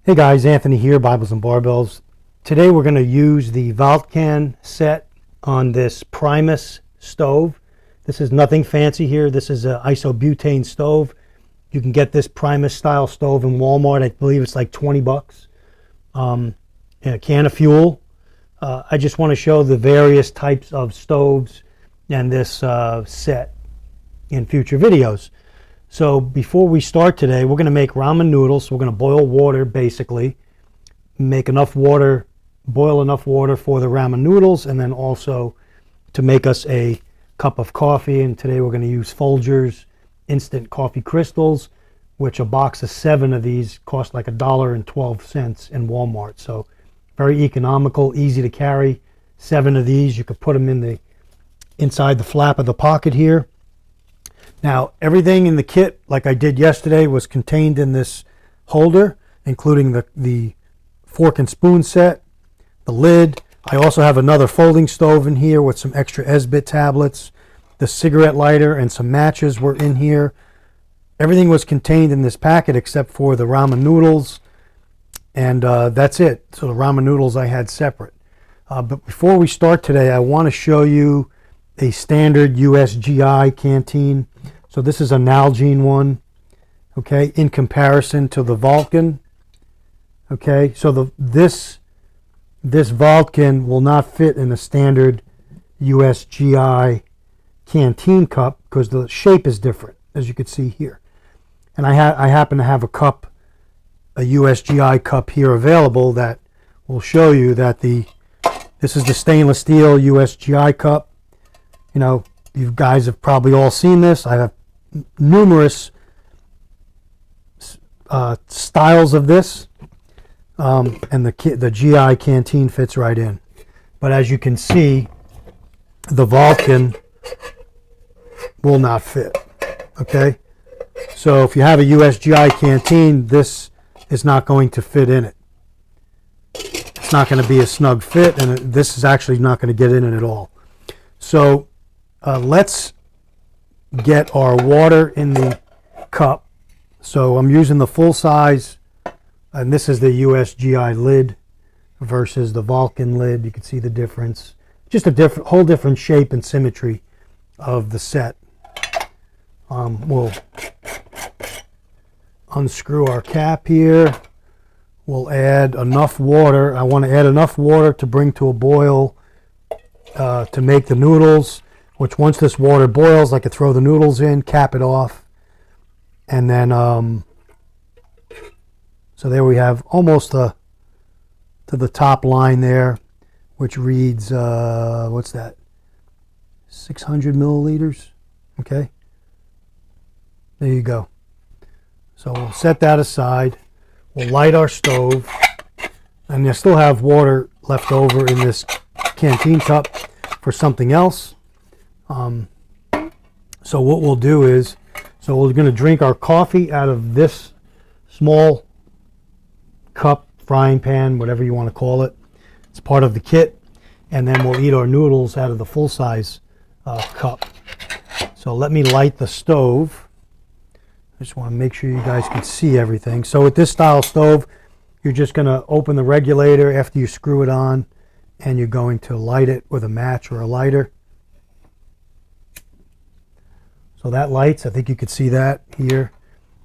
Hey guys, Anthony here, Bibles and Barbells. Today we're going to use the Valtcan set on this Primus stove. This is nothing fancy here. This is an isobutane stove. You can get this Primus style stove in Walmart. I believe it's like 20 bucks. And a can of fuel. I just want to show the various types of stoves and this set in future videos. So before we start today, we're going to make ramen noodles. We're going to boil water, basically. Make enough water, boil enough water for the ramen noodles, and then also to make us a cup of coffee. And today we're going to use Folgers instant coffee crystals, which a box of 7 of these cost like $1.12 in Walmart. So very economical, easy to carry. 7 of these, you could put them in inside the flap of the pocket here. Now, everything in the kit, like I did yesterday, was contained in this holder, including the fork and spoon set, the lid. I also have another folding stove in here with some extra Esbit tablets. The cigarette lighter and some matches were in here. Everything was contained in this packet except for the ramen noodles, and that's it. So the ramen noodles I had separate. But before we start today, I want to show you a standard USGI canteen. So this is a Nalgene one, okay, in comparison to the Valtcan. Okay, so this Valtcan will not fit in a standard USGI canteen cup because the shape is different, as you can see here. And I happen to have a USGI cup here available that will show you that this is the stainless steel USGI cup. You know, you guys have probably all seen this. I have numerous styles of this, and the GI canteen fits right in. But as you can see, the Valtcan will not fit. Okay, so if you have a USGI canteen, this is not going to fit in it. It's not going to be a snug fit, and this is actually not going to get in it at all. So let's get our water in the cup. So I'm using the full size, and this is the USGI lid versus the Valtcan lid. You can see the difference. Just a whole different shape and symmetry of the set. We'll unscrew our cap here. We'll add enough water. I want to add enough water to bring to a boil to make the noodles, which once this water boils, I could throw the noodles in, cap it off, and then so there we have almost to the top line there, which reads what's that, 600 milliliters. Okay, there you go. So we'll set that aside. We'll light our stove, and I still have water left over in this canteen cup for something else. So what we'll do is, we're going to drink our coffee out of this small cup, frying pan, whatever you want to call it. It's part of the kit. And then we'll eat our noodles out of the full-size cup. So let me light the stove. I just want to make sure you guys can see everything. So with this style stove, you're just going to open the regulator after you screw it on, and you're going to light it with a match or a lighter. So that lights, I think you could see that here.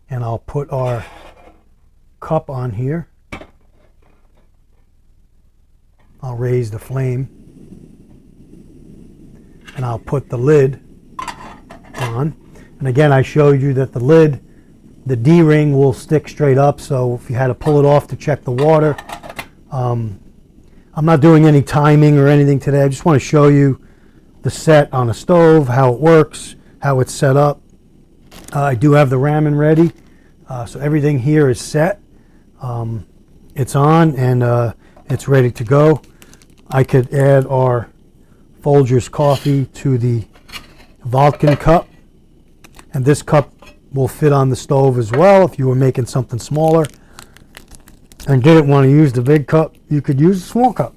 And I'll put our cup on here. I'll raise the flame. And I'll put the lid on. And again, I showed you that the lid, the D-ring will stick straight up. So if you had to pull it off to check the water. I'm not doing any timing or anything today. I just want to show you the set on a stove, how it works, how it's set up. I do have the ramen ready, so everything here is set. It's on, and it's ready to go. I could add our Folgers coffee to the Valtcan cup, and this cup will fit on the stove as well. If you were making something smaller and didn't want to use the big cup, you could use a small cup.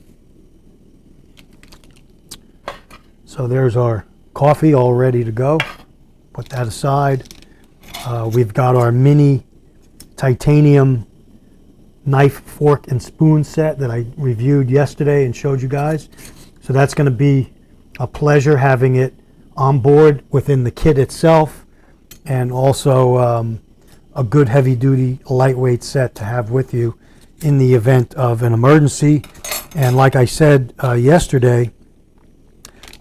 So there's our coffee all ready to go. Put that aside. We've got our mini titanium knife, fork, and spoon set that I reviewed yesterday and showed you guys. So that's going to be a pleasure having it on board within the kit itself, and also a good heavy-duty lightweight set to have with you in the event of an emergency. And like I said yesterday,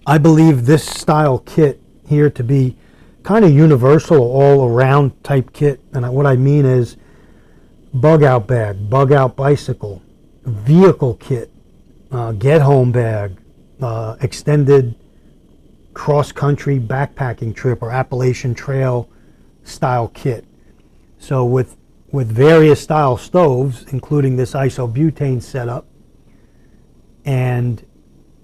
I believe this style kit here to be kind of universal, all-around type kit. And what I mean is bug-out bag, bug-out bicycle, vehicle kit, get-home bag, extended cross-country backpacking trip or Appalachian Trail style kit. So with various style stoves, including this isobutane setup and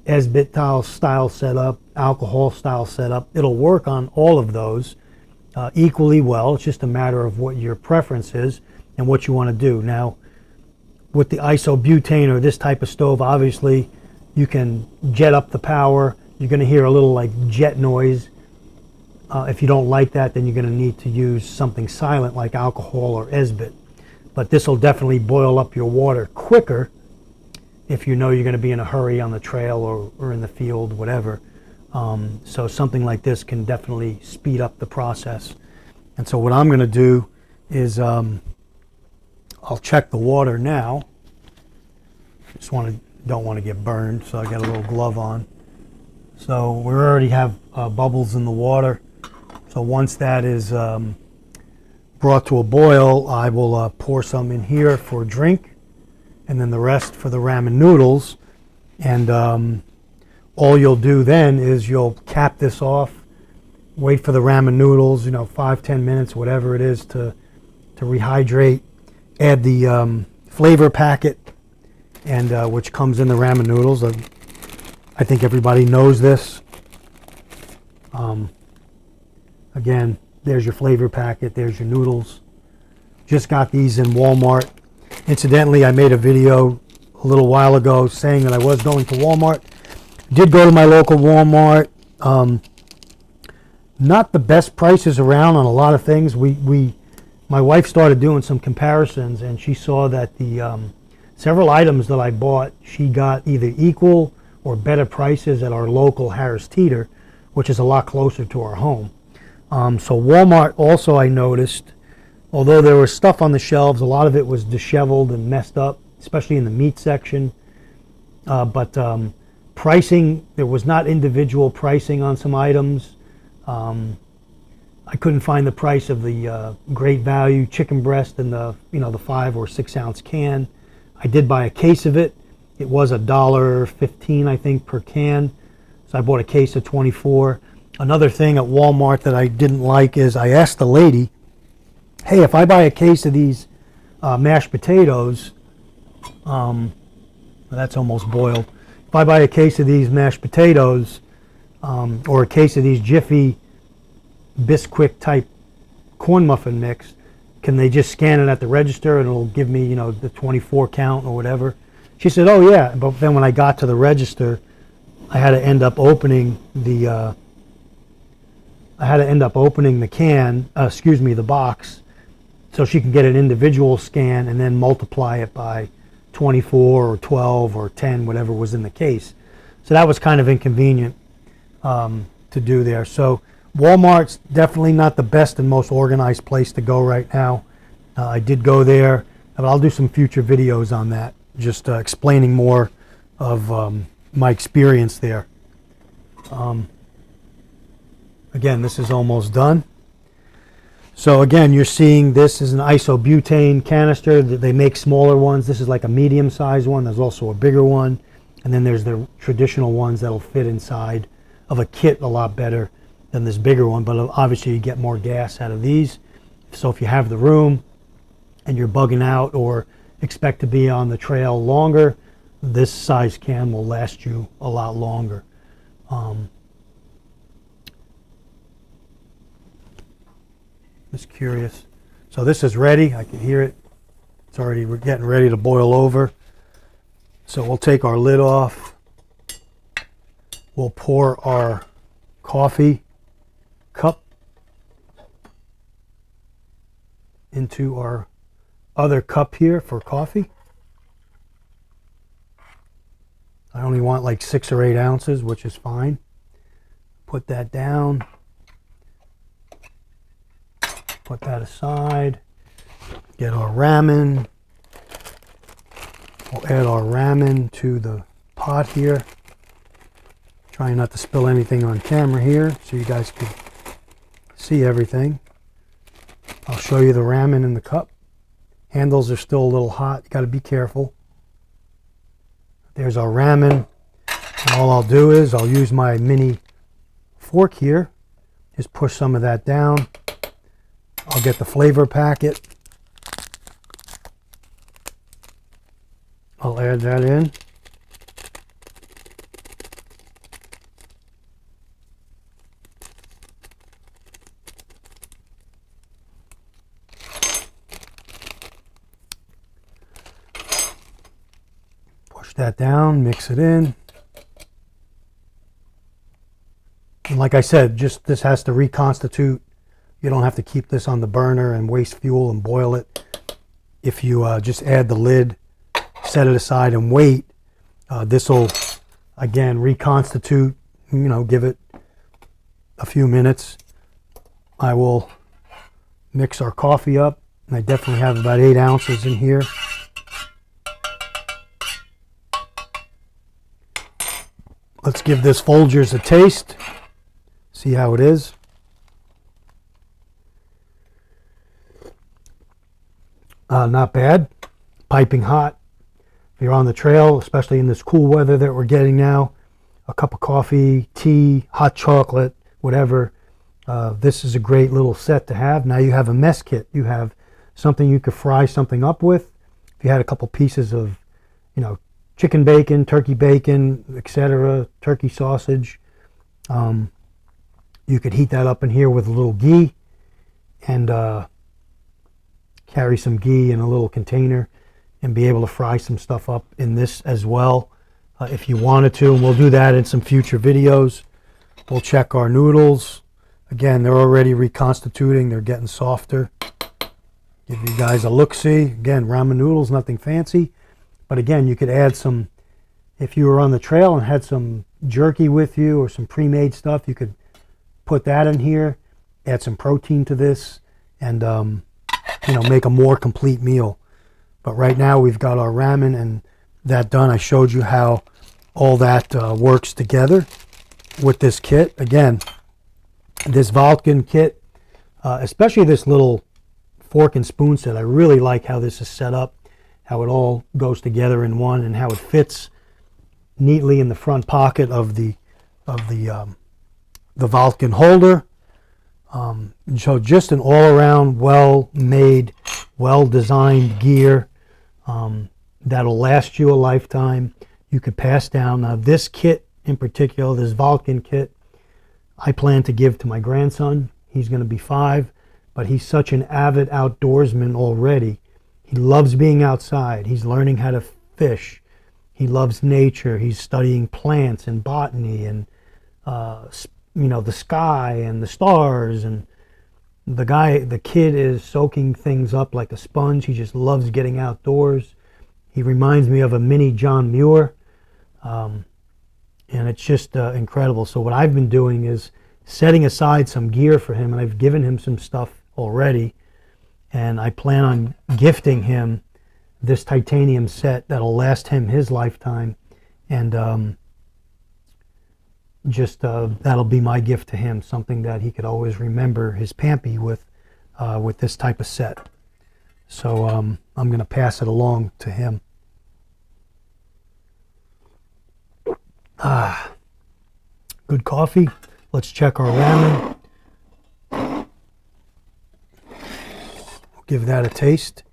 Esbit style setup, alcohol style setup, it'll work on all of those equally well. It's just a matter of what your preference is and what you want to do. Now, with the isobutane or this type of stove, obviously you can jet up the power. You're going to hear a little like jet noise. If you don't like that, then you're going to need to use something silent like alcohol or Esbit. But this will definitely boil up your water quicker if you know you're going to be in a hurry on the trail or in the field, whatever. So something like this can definitely speed up the process. And so what I'm going to do is I'll check the water now. Just don't want to get burned, so I got a little glove on. So we already have bubbles in the water. So once that is brought to a boil, I will pour some in here for a drink, and then the rest for the ramen noodles. And all you'll do then is you'll cap this off, wait for the ramen noodles, 5-10 minutes, whatever it is, to rehydrate. Add the flavor packet, and which comes in the ramen noodles. I think everybody knows this. Again, there's your flavor packet, there's your noodles. Just got these in Walmart. Incidentally, I made a video a little while ago saying that I was going to Walmart. Did go to my local Walmart. Not the best prices around on a lot of things. My wife started doing some comparisons, and she saw that the several items that I bought, she got either equal or better prices at our local Harris Teeter, which is a lot closer to our home. So Walmart also, I noticed, although there was stuff on the shelves, a lot of it was disheveled and messed up, especially in the meat section. But pricing, there was not individual pricing on some items. I couldn't find the price of the great value chicken breast in the the 5 or 6 ounce can. I did buy a case of it. It was $1.15, I think, per can. So I bought a case of 24. Another thing at Walmart that I didn't like is I asked the lady, hey, if I buy a case of these mashed potatoes, that's almost boiled. If I buy a case of these mashed potatoes or a case of these Jiffy Bisquick type corn muffin mix, can they just scan it at the register and it'll give me, the 24 count or whatever? She said, oh yeah, but then when I got to the register, I had to end up opening the the box, so she can get an individual scan and then multiply it by 24 or 12 or 10, whatever was in the case. So that was kind of inconvenient to do there. So Walmart's definitely not the best and most organized place to go right now. I did go there, but I'll do some future videos on that, just explaining more of my experience there. Again, this is almost done. So again, you're seeing this is an isobutane canister. They make smaller ones. This is like a medium-sized one. There's also a bigger one. And then there's the traditional ones that'll fit inside of a kit a lot better than this bigger one. But obviously you get more gas out of these. So if you have the room and you're bugging out or expect to be on the trail longer, this size can will last you a lot longer. Just curious. So this is ready. I can hear it. It's already getting ready to boil over. So we'll take our lid off. We'll pour our coffee cup into our other cup here for coffee. I only want like 6 or 8 ounces, which is fine. Put that down. Put that aside. Get our ramen. We'll add our ramen to the pot here. Trying not to spill anything on camera here so you guys can see everything. I'll show you the ramen in the cup. Handles are still a little hot. You got to be careful. There's our ramen. And all I'll do is I'll use my mini fork here. Just push some of that down. I'll get the flavor packet. I'll add that in. Push that down, mix it in. And like I said, just this has to reconstitute. You don't have to keep this on the burner and waste fuel and boil it. If you just add the lid, set it aside and wait, this will again reconstitute, give it a few minutes. I will mix our coffee up. I definitely have about 8 ounces in here. Let's give this Folgers a taste. See how it is. Not bad. Piping hot. If you're on the trail, especially in this cool weather that we're getting now, a cup of coffee, tea, hot chocolate, whatever, this is a great little set to have. Now you have a mess kit. You have something you could fry something up with. If you had a couple pieces of, chicken bacon, turkey bacon, etc., turkey sausage, you could heat that up in here with a little ghee and carry some ghee in a little container and be able to fry some stuff up in this as well if you wanted to. And we'll do that in some future videos. We'll check our noodles. Again, they're already reconstituting. They're getting softer. Give you guys a look-see. Again, ramen noodles, nothing fancy. But again, you could add some, if you were on the trail and had some jerky with you or some pre-made stuff, you could put that in here, add some protein to this, and make a more complete meal. But right now we've got our ramen and that done. I showed you how all that works together with this kit. Again, this Valtcan kit, especially this little fork and spoon set, I really like how this is set up, how it all goes together in one, and how it fits neatly in the front pocket of the Valtcan holder. So just an all-around, well-made, well-designed gear that'll last you a lifetime. You could pass down. Now this kit in particular, this Valtcan kit, I plan to give to my grandson. He's going to be 5, but he's such an avid outdoorsman already. He loves being outside. He's learning how to fish. He loves nature. He's studying plants and botany and the sky and the stars, and the kid is soaking things up like a sponge. He just loves getting outdoors. He reminds me of a mini John Muir, and it's just incredible. So what I've been doing is setting aside some gear for him, and I've given him some stuff already, and I plan on gifting him this titanium set that'll last him his lifetime, and that'll be my gift to him, something that he could always remember his Pampy with this type of set. So I'm going to pass it along to him. Good coffee. Let's check our ramen. We'll give that a taste.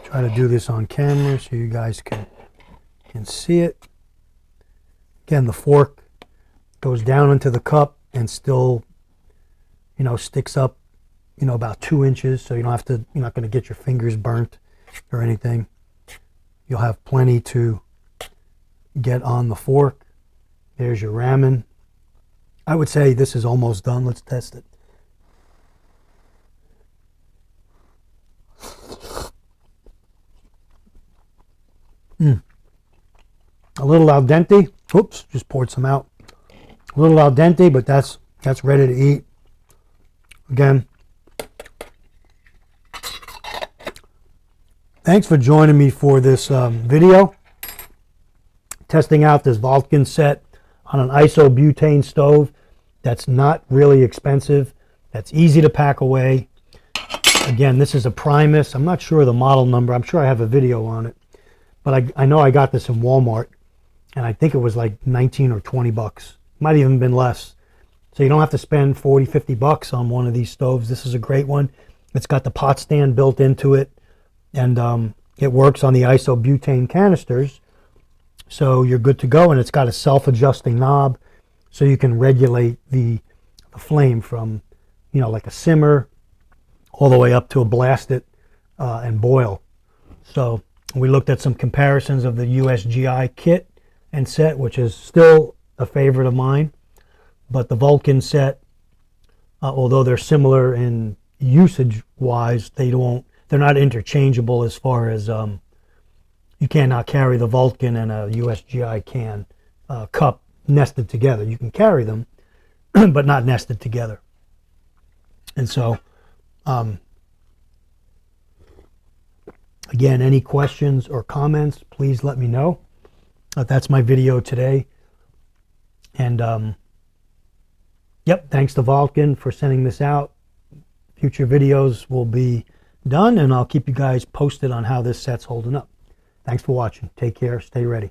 Try to do this on camera so you guys can see it. Again, the fork goes down into the cup and still, sticks up, about 2 inches. So you're not going to get your fingers burnt or anything. You'll have plenty to get on the fork. There's your ramen. I would say this is almost done. Let's test it. A little al dente. Oops, just poured some out. A little al dente, but that's ready to eat. Again, thanks for joining me for this video. Testing out this Valtcan set on an isobutane stove that's not really expensive, that's easy to pack away. Again, this is a Primus. I'm not sure of the model number. I'm sure I have a video on it. But I know I got this in Walmart, and I think it was like 19 or 20 bucks. Might even been less. So you don't have to spend 40, 50 bucks on one of these stoves. This is a great one. It's got the pot stand built into it, and it works on the isobutane canisters. So you're good to go, and it's got a self-adjusting knob, so you can regulate the flame from, like a simmer all the way up to a blast it and boil. So we looked at some comparisons of the USGI kit and set, which is still a favorite of mine. But the Valtcan set, although they're similar in usage-wise, they're not interchangeable as far as you cannot carry the Valtcan and a USGI can cup nested together. You can carry them, but not nested together. And so, again, any questions or comments, please let me know. That's my video today. And, yep, thanks to Valtcan for sending this out. Future videos will be done, and I'll keep you guys posted on how this set's holding up. Thanks for watching. Take care. Stay ready.